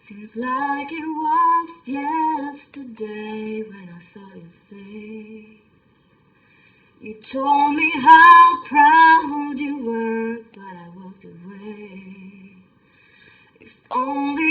Seems like it was yesterday when I saw your face. You told me how proud you were, but I walked away. If only